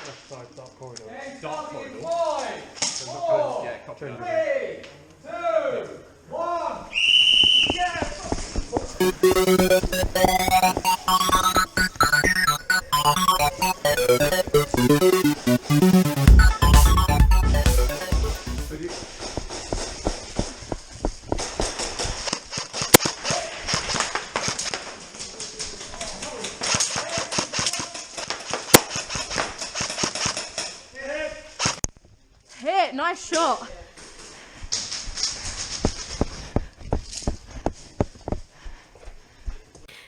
Left side, dark corridor. Dark corridor. 5, 4, Yeah, copy. 3, 2, 1. Yes! Hit, nice shot.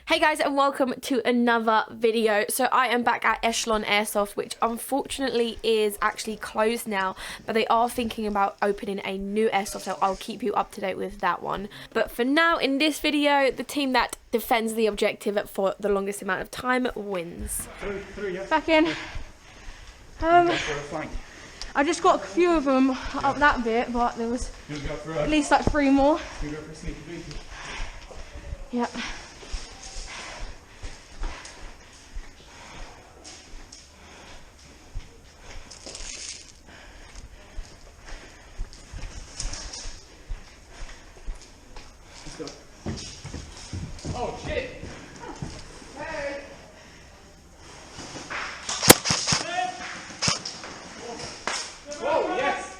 Hey guys, and welcome to another video. So I am back at Echelon Airsoft, which unfortunately is actually closed now, but they are thinking about opening a new airsoft, so I'll keep you up to date with that one. But for now, in this video, the team that defends the objective for the longest amount of time wins. Back in. I just got a few of them up that bit, but there was at least like 3 more. Yep. Oh shit! Hey! Whoa, yes!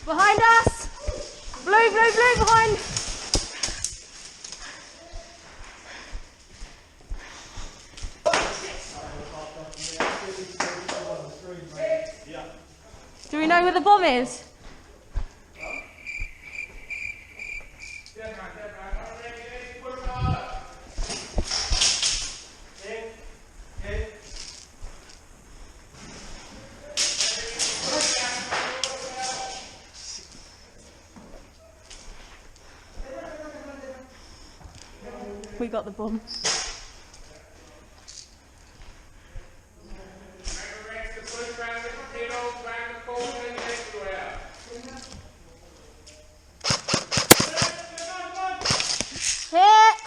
Behind us! Blue, blue, blue behind! Do we know where the bomb is? We got the bomb. Hit!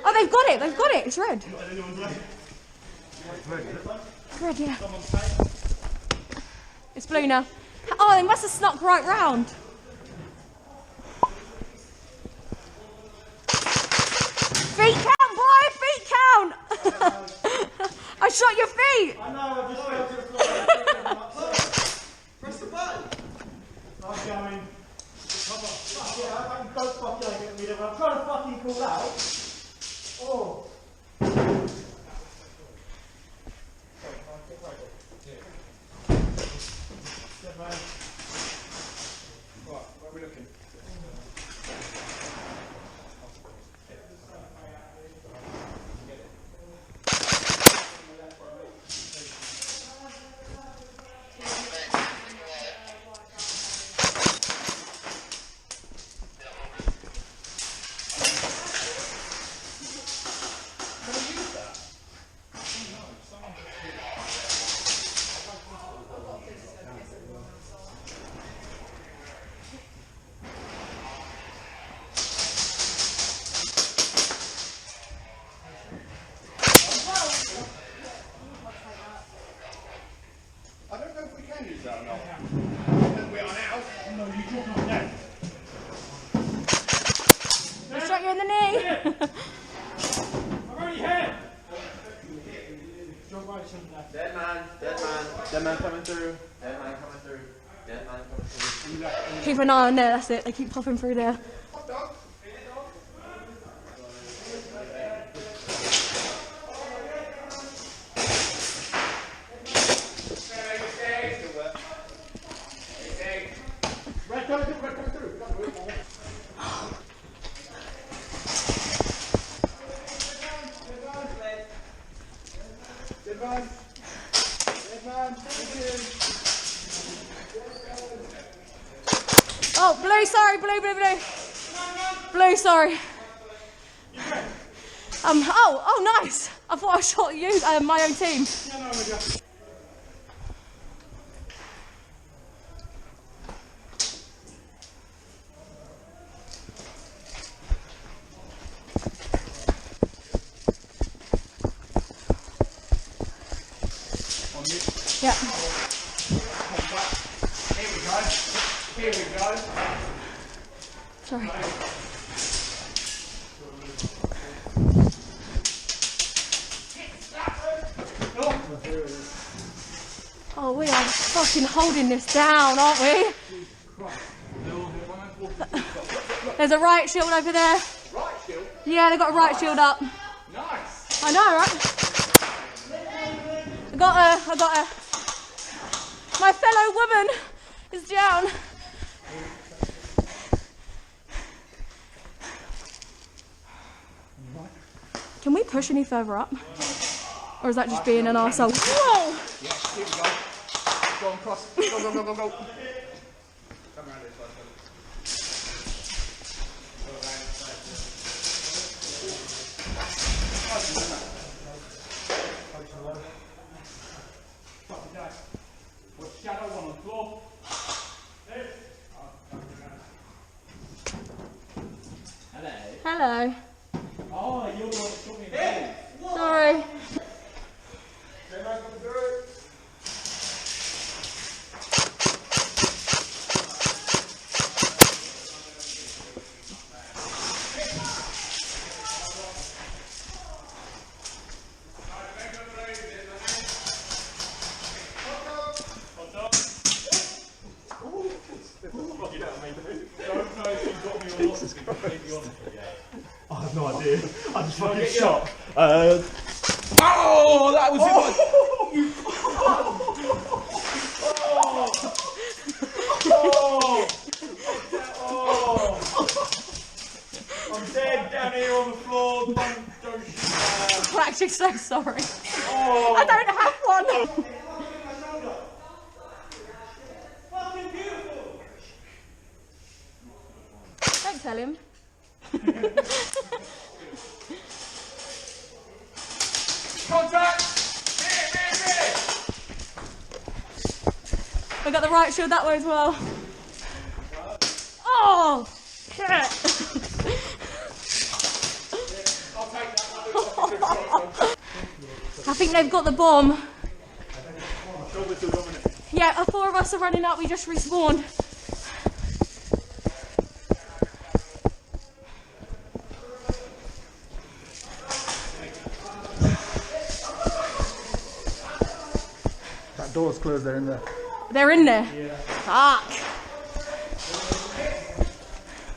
Oh, they've got it, it's red. It's red, yeah. It's blue now. Oh, they must have snuck right round. Feet count, boy! Feet count! I shot your feet! I know, I just fell to the floor. Press the button. I'm going. Don't fucking get me. I'm trying to fucking call out. Oh. Right, where are we looking? I don't know if we can use that or not. We are now. No, you talk on that. I shot you in the knee! I'm already here. Dead man, dead man. Dead man coming through. Dead man coming through. Dead man coming through. Keep an eye on there, that's it. They keep popping through there. Hot dog. Red coming through, red coming through. Dead man. Dead man. Oh, blue, sorry, blue, blue, blue. Blue, sorry. Oh, nice. I thought I shot you, my own team. Yeah. Here we go. Here we go. Sorry. Oh, we are fucking holding this down, aren't we? There's a riot shield over there. Right shield? Yeah, they've got a riot shield up. Nice. I know, right? I got her. My fellow woman is down. Can we push any further up? Or is that just being an arsehole? Whoa! Yeah, here we go. Go on, cross. Go. Come around this way. What's shadow on the floor? Hello. Oh, you're the one that took me in. Sorry. Jesus Christ. I have no idea. I just fucking shot. Oh, that was it. I'm dead down here on the floor. Don't shoot. I'm actually so sorry. Oh. I don't have one. Fucking beautiful. Don't tell him. Contact! I got the right shield that way as well. Oh, shit. I'll take that. I think they've got the bomb. Yeah, 4 of us are running up. We just respawned. That door's closed, they're in there. They're in there? Yeah. Fuck.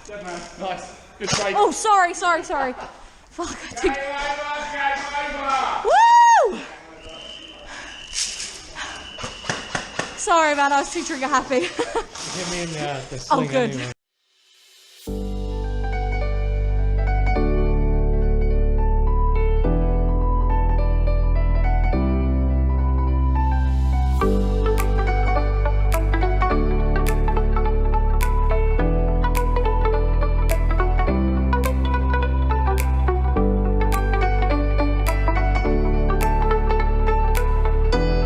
Dead man. Nice. Good trade. Oh, sorry. Fuck. Game over. Woo! Sorry, man. I was too trigger happy. Hit me in the Oh, good. anyway.